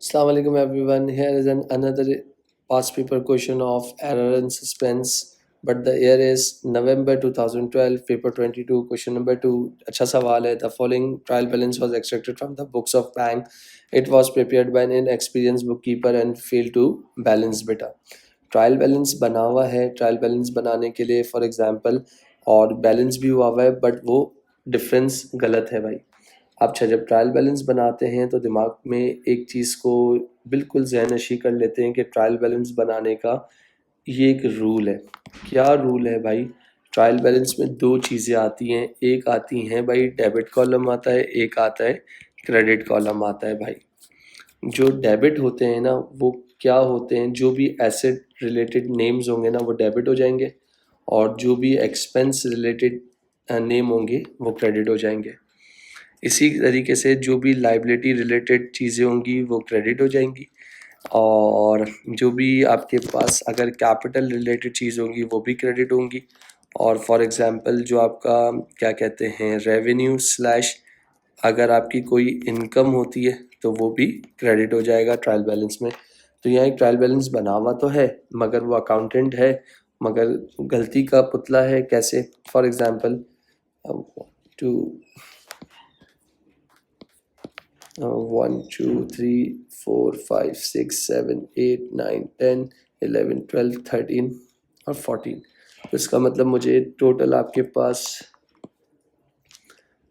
Assalamu alaikum everyone. Here is another past paper question of error and suspense. But the year is November 2012, paper 22, question number 2. अच्छा सवाल है. The following trial balance was extracted from the books of bank. It was prepared by an inexperienced bookkeeper and failed to balance बेटा. Trial balance बना हुआ है. Trial balance बनाने के लिए फॉर एग्जांपल और बैलेंस भी हुआ हुआ है बट वो डिफरेंस गलत है भाई. अच्छा, जब ट्रायल बैलेंस बनाते हैं तो दिमाग में एक चीज़ को बिल्कुल ज़हननशी कर लेते हैं कि ट्रायल बैलेंस बनाने का ये एक रूल है. क्या रूल है भाई? ट्रायल बैलेंस में दो चीज़ें आती हैं. एक आती हैं भाई डेबिट कॉलम आता है, एक आता है क्रेडिट कॉलम आता है भाई. जो डेबिट होते हैं ना वो क्या होते हैं, जो भी एसेट रिलेटेड नेम्स होंगे ना वो डेबिट हो जाएंगे और जो भी एक्सपेंस रिलेटेड नेम होंगे वो क्रेडिट हो जाएंगे. इसी तरीके से जो भी लाइबिलिटी रिलेटेड चीज़ें होंगी वो क्रेडिट हो जाएंगी और जो भी आपके पास अगर कैपिटल रिलेटेड चीज़ होंगी वो भी क्रेडिट होंगी. और फॉर एग्जांपल जो आपका क्या कहते हैं रेवेन्यू स्लैश अगर आपकी कोई इनकम होती है तो वो भी क्रेडिट हो जाएगा ट्रायल बैलेंस में. तो यहाँ एक ट्रायल बैलेंस बना हुआ तो है मगर वो अकाउंटेंट है मगर गलती का पुतला है. कैसे? फॉर एग्जांपल टू 1 2 3 4 5 6 7 8 9 10 11 12 13 और 14. तो इसका मतलब मुझे टोटल आपके पास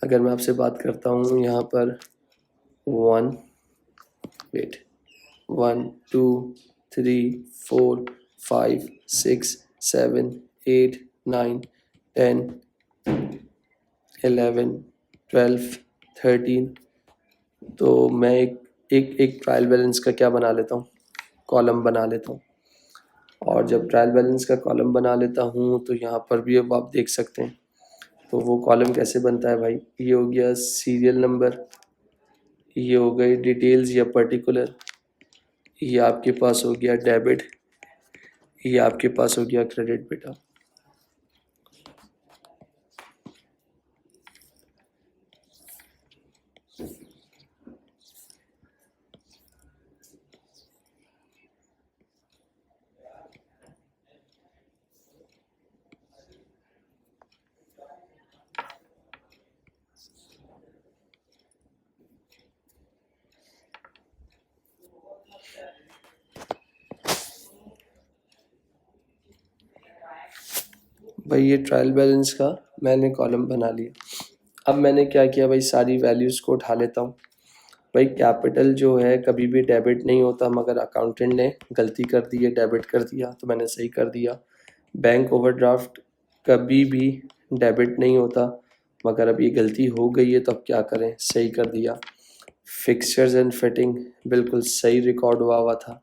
अगर मैं आपसे बात करता हूँ यहाँ पर 1 2 3 4 5 6 7 8 9 10 11 12 13. तो मैं एक ट्रायल बैलेंस का क्या बना लेता हूँ, कॉलम बना लेता हूँ. और जब ट्रायल बैलेंस का कॉलम बना लेता हूँ तो यहाँ पर भी अब आप देख सकते हैं. तो वो कॉलम कैसे बनता है भाई? ये हो गया सीरियल नंबर, ये हो गई डिटेल्स या पर्टिकुलर, ये आपके पास हो गया डेबिट, ये आपके पास हो गया क्रेडिट बेटा. भाई ये ट्रायल बैलेंस का मैंने कॉलम बना लिया. अब मैंने क्या किया भाई, सारी वैल्यूज़ को उठा लेता हूँ. भाई कैपिटल जो है कभी भी डेबिट नहीं होता मगर अकाउंटेंट ने गलती कर दी है, डेबिट कर दिया तो मैंने सही कर दिया. बैंक ओवरड्राफ्ट कभी भी डेबिट नहीं होता मगर अब ये गलती हो गई है तो अब क्या करें, सही कर दिया. फिक्सचर्स एंड फिटिंग बिल्कुल सही रिकॉर्ड हुआ हुआ था.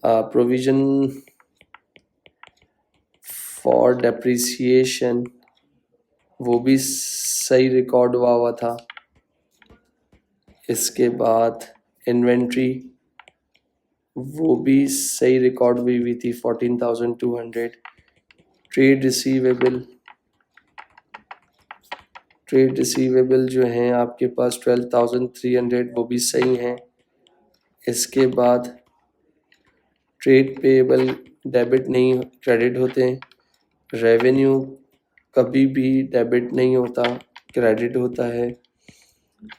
प्रोविज़न फॉर डेप्रिसिएशन वो भी सही रिकॉर्ड हुआ हुआ था. इसके बाद इन्वेंट्री वो भी सही रिकॉर्ड हुई थी 14,200. ट्रेड रिसीवेबल जो हैं आपके पास 12,300 वो भी सही हैं. इसके बाद ट्रेड पेएबल डेबिट नहीं क्रेडिट होते हैं. रेवेन्यू कभी भी डेबिट नहीं होता, क्रेडिट होता है.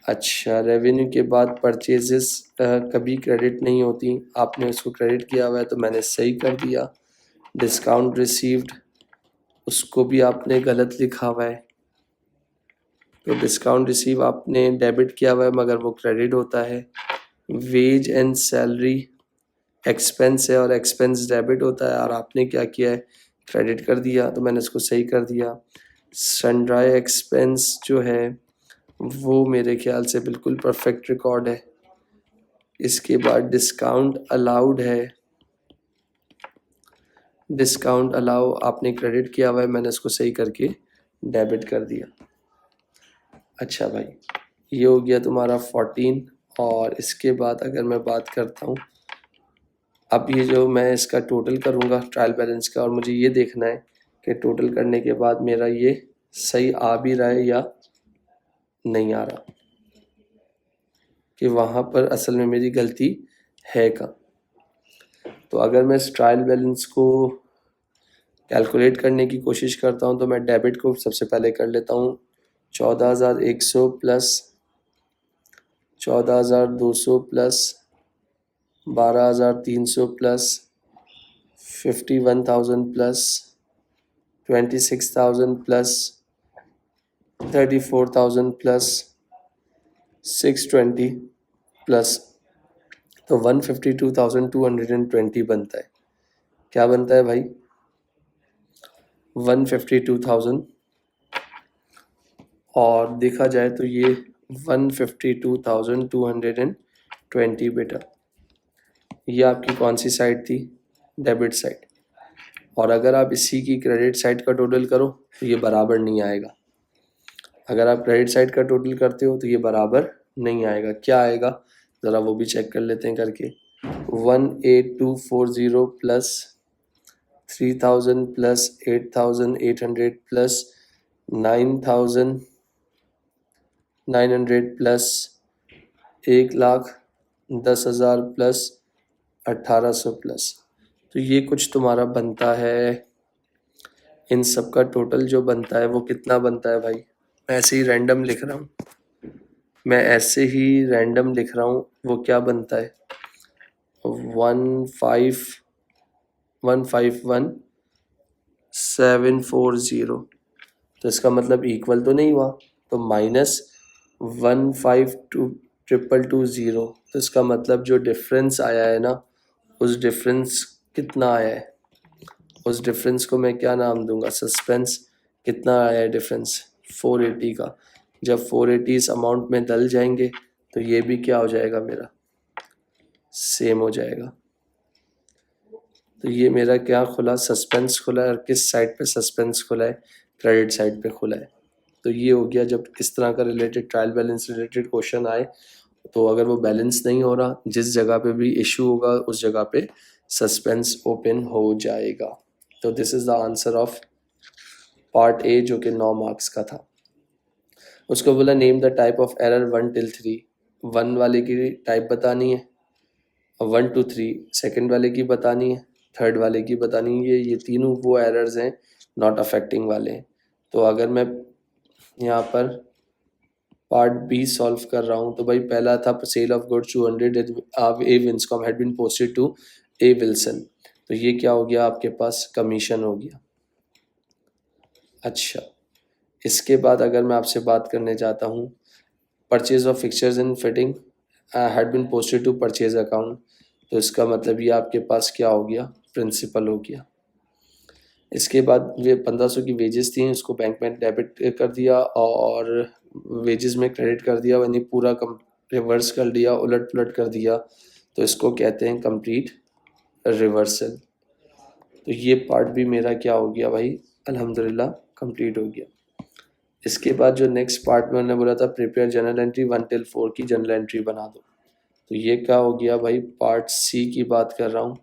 अच्छा, रेवेन्यू के बाद परचेजेस कभी क्रेडिट नहीं होती, आपने उसको क्रेडिट किया हुआ है तो मैंने सही कर दिया. डिस्काउंट रिसीव्ड उसको भी आपने गलत लिखा हुआ है, तो डिस्काउंट रिसीव आपने डेबिट किया हुआ है मगर वो क्रेडिट होता है. वेज एंड सैलरी एक्सपेंस है और एक्सपेंस डेबिट होता है और आपने क्या किया है, क्रेडिट कर दिया तो मैंने इसको सही कर दिया. सन्ड्राई एक्सपेंस जो है वो मेरे ख्याल से बिल्कुल परफेक्ट रिकॉर्ड है. इसके बाद डिस्काउंट अलाउड है, डिस्काउंट अलाउ आपने क्रेडिट किया हुआ है, मैंने इसको सही करके डेबिट कर दिया. अच्छा भाई, ये हो गया तुम्हारा 14. और इसके बाद अगर मैं बात करता हूँ, अब ये जो मैं इसका टोटल करूँगा ट्रायल बैलेंस का और मुझे ये देखना है कि टोटल करने के बाद मेरा ये सही आ भी रहा है या नहीं आ रहा, कि वहाँ पर असल में मेरी गलती है का। तो अगर मैं इस ट्रायल बैलेंस को कैलकुलेट करने की कोशिश करता हूँ तो मैं डेबिट को सबसे पहले कर लेता हूँ 14,100 plus 14,200 plus 12,300 plus 51,000 plus 26,000 plus 34,000 plus 620 plus, तो 152,220 बनता है। क्या बनता है भाई? 152,000, और देखा जाए तो ये 152,220 बेटा, ये आपकी कौन सी साइड थी? Debit side. और अगर आप इसी की क्रेडिट साइड का टोटल करो तो ये बराबर नहीं आएगा। अगर आप क्रेडिट साइड का टोटल करते हो तो ये बराबर नहीं आएगा। क्या आएगा ज़रा वो भी चेक कर लेते हैं करके। 18240 plus 3,000 plus 8,800 plus 9,900 plus 1,10,000 plus 1,800 plus, तो ये कुछ तुम्हारा बनता है। इन सब का टोटल जो बनता है वो कितना बनता है भाई? मैं ऐसे ही रैंडम लिख रहा हूँ, वो क्या बनता है? 151,740। तो इसका मतलब इक्वल तो नहीं हुआ, तो माइनस 152,220। तो इसका मतलब जो डिफरेंस आया है ना, उस डिफरेंस कितना आया है, उस डिफरेंस को मैं क्या नाम दूंगा? सस्पेंस। कितना आया है डिफरेंस? 480 का। जब 480 इस अमाउंट में डल जाएंगे तो ये भी क्या हो जाएगा मेरा? सेम हो जाएगा। तो ये मेरा क्या खुला? सस्पेंस खुला है। और किस साइड पे सस्पेंस खुला है? क्रेडिट साइड पे खुला है। तो ये हो गया। जब इस तरह का related trial balance related question आए तो अगर वो बैलेंस नहीं हो रहा, जिस जगह पे भी इशू होगा उस जगह पे सस्पेंस ओपन हो जाएगा। तो this is the answer of part A, जो कि 9 मार्क्स का था। उसको बोला name the type of error 1 till 3। 1 वाले की टाइप बतानी है, 1 to 3 सेकेंड वाले की बतानी है, थर्ड वाले की बतानी है। ये तीनों वो एरर्स हैं नॉट अफेक्टिंग वाले हैं। तो अगर मैं यहाँ पर पार्ट बी सॉल्व कर रहा हूँ तो भाई पहला था sale of goods 200 a Winscom had been posted to a Wilson. तो ये क्या हो गया आपके पास? कमीशन हो गया। अच्छा, इसके बाद अगर मैं आपसे बात करने चाहता हूँ purchase of fixtures and fitting had been posted to purchase account, तो इसका मतलब ये आपके पास क्या हो गया? प्रिंसिपल हो गया। इसके बाद ये 1,500 की वेजेस थी, उसको बैंक में डेबिट कर दिया और वेजेस में क्रेडिट कर दिया, यानी पूरा रिवर्स कर दिया, उलट पुलट कर दिया। तो इसको कहते हैं कंप्लीट रिवर्सल। तो ये पार्ट भी मेरा क्या हो गया भाई? अल्हम्दुलिल्लाह कंप्लीट हो गया। इसके बाद जो नेक्स्ट पार्ट में उन्होंने बोला था प्रिपेयर जर्नल एंट्री 1 till 4 की जर्नल एंट्री बना दो। तो ये क्या हो गया भाई? पार्ट सी की बात कर रहा हूँ।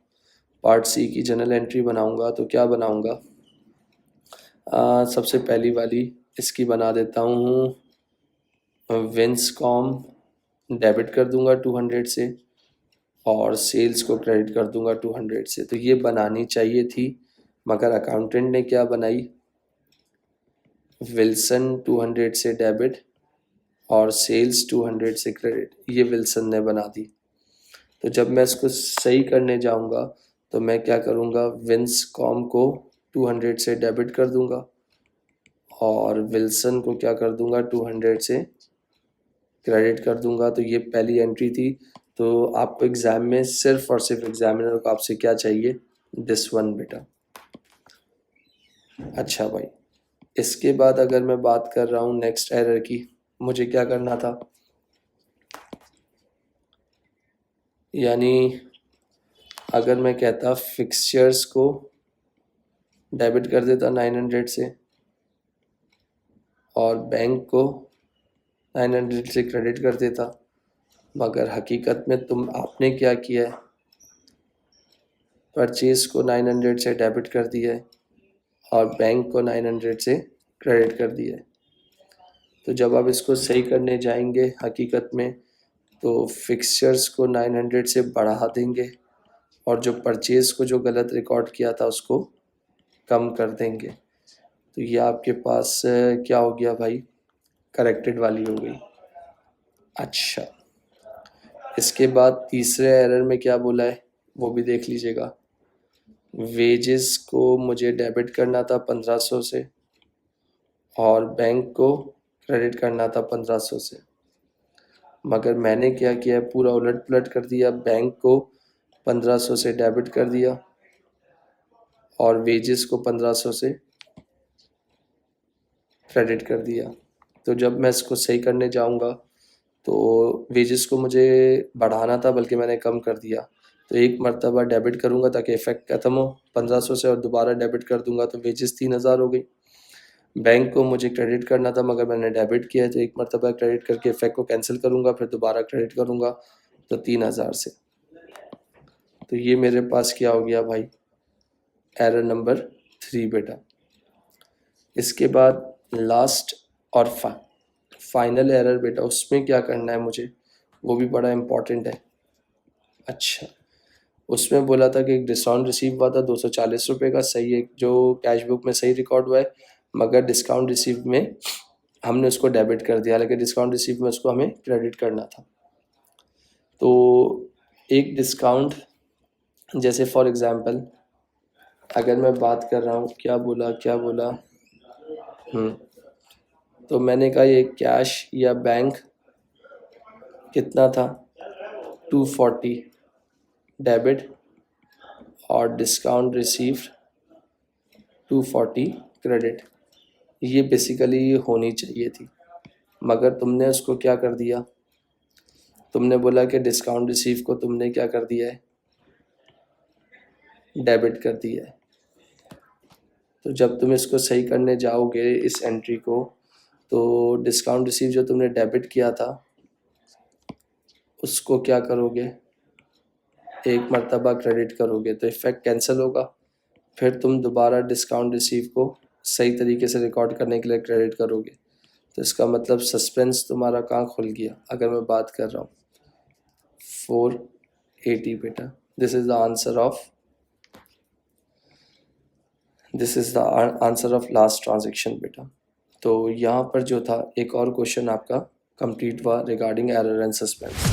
पार्ट सी की जर्नल एंट्री बनाऊंगा तो क्या बनाऊंगा? सबसे पहली वाली इसकी बना देता हूँ, विंसकॉम डेबिट कर दूंगा 200 से और सेल्स को क्रेडिट कर दूंगा 200 से। तो ये बनानी चाहिए थी, मगर अकाउंटेंट ने क्या बनाई? विल्सन 200 से डेबिट और सेल्स 200 से क्रेडिट, ये विल्सन ने बना दी। तो जब मैं इसको सही करने जाऊंगा तो मैं क्या करूंगा? विंसकॉम को 200 से डेबिट कर दूंगा और विल्सन को क्या कर दूंगा? 200 से क्रेडिट कर दूंगा। तो ये पहली एंट्री थी। तो आपको एग्जाम में सिर्फ और सिर्फ एग्जामिनर को आपसे क्या चाहिए? दिस वन बेटा। अच्छा भाई, इसके बाद अगर मैं बात कर रहा हूँ नेक्स्ट एरर की, मुझे क्या करना था? यानी अगर मैं कहता फिक्सचर्स को डेबिट कर देता 900 से और बैंक को 900 से क्रेडिट कर देता, मगर हकीकत में आपने क्या किया है? परचेज को 900 से डेबिट कर दिया है और बैंक को 900 से क्रेडिट कर दिया है। तो जब आप इसको सही करने जाएंगे हकीकत में तो फिक्सचर्स को 900 से बढ़ा देंगे और जो परचेज को जो गलत रिकॉर्ड किया था उसको कम कर देंगे। तो ये आपके पास क्या हो गया भाई, करेक्टेड वाली हो गई। अच्छा, इसके बाद तीसरे एरर में क्या बोला है वो भी देख लीजिएगा। वेजेस को मुझे डेबिट करना था 1500 से और बैंक को क्रेडिट करना था 1500 से, मगर मैंने क्या किया, पूरा उलट पुलट कर दिया। बैंक को 1500 से डेबिट कर दिया और वेजेस को 1500 से क्रेडिट कर दिया। तो जब मैं इसको सही करने जाऊंगा तो वेजेस को मुझे बढ़ाना था बल्कि मैंने कम कर दिया। तो एक मरतबा डेबिट करूंगा ताकि इफ़ेक्ट ख़त्म हो 1500 से, और दोबारा डेबिट कर दूंगा तो वेजेस 3000 हो गई। बैंक को मुझे क्रेडिट करना था मगर मैंने डेबिट किया है, तो एक मरतबा क्रेडिट करके इफ़ेक्ट को कैंसिल करूंगा, फिर दोबारा क्रेडिट करूंगा तो 3000 से। तो ये मेरे पास क्या हो गया भाई, एरर नंबर 3 बेटा। इसके बाद लास्ट और फाइनल एरर बेटा, उसमें क्या करना है मुझे, वो भी बड़ा इम्पोर्टेंट है। अच्छा, उसमें बोला था कि एक डिस्काउंट रिसीव हुआ था 240 रुपये का, सही है, जो कैश बुक में सही रिकॉर्ड हुआ है, मगर डिस्काउंट रिसीव में हमने उसको डेबिट कर दिया, हालांकि डिस्काउंट रिसीव में उसको हमें क्रेडिट करना था। तो एक डिस्काउंट, जैसे फॉर एग्ज़ाम्पल अगर मैं बात कर रहा हूँ, क्या बोला तो मैंने कहा ये कैश या बैंक कितना था 240 डेबिट और डिस्काउंट रिसीव 240 क्रेडिट, ये बेसिकली होनी चाहिए थी, मगर तुमने उसको क्या कर दिया, तुमने बोला कि डिस्काउंट रिसीव को तुमने क्या कर दिया है, डेबिट कर दिया है। तो जब तुम इसको सही करने जाओगे इस एंट्री को, तो डिस्काउंट रिसीव जो तुमने डेबिट किया था उसको क्या करोगे, एक मरतबा क्रेडिट करोगे तो इफ़ेक्ट कैंसिल होगा, फिर तुम दोबारा डिस्काउंट रिसीव को सही तरीके से रिकॉर्ड करने के लिए क्रेडिट करोगे। तो इसका मतलब सस्पेंस तुम्हारा कहाँ खुल गया। अगर मैं बात कर रहा हूँ 480 बेटा, this is the answer of last transaction बेटा। तो यहाँ पर जो था एक और क्वेश्चन आपका कंप्लीट हुआ रिगार्डिंग एरर एंड सस्पेंस।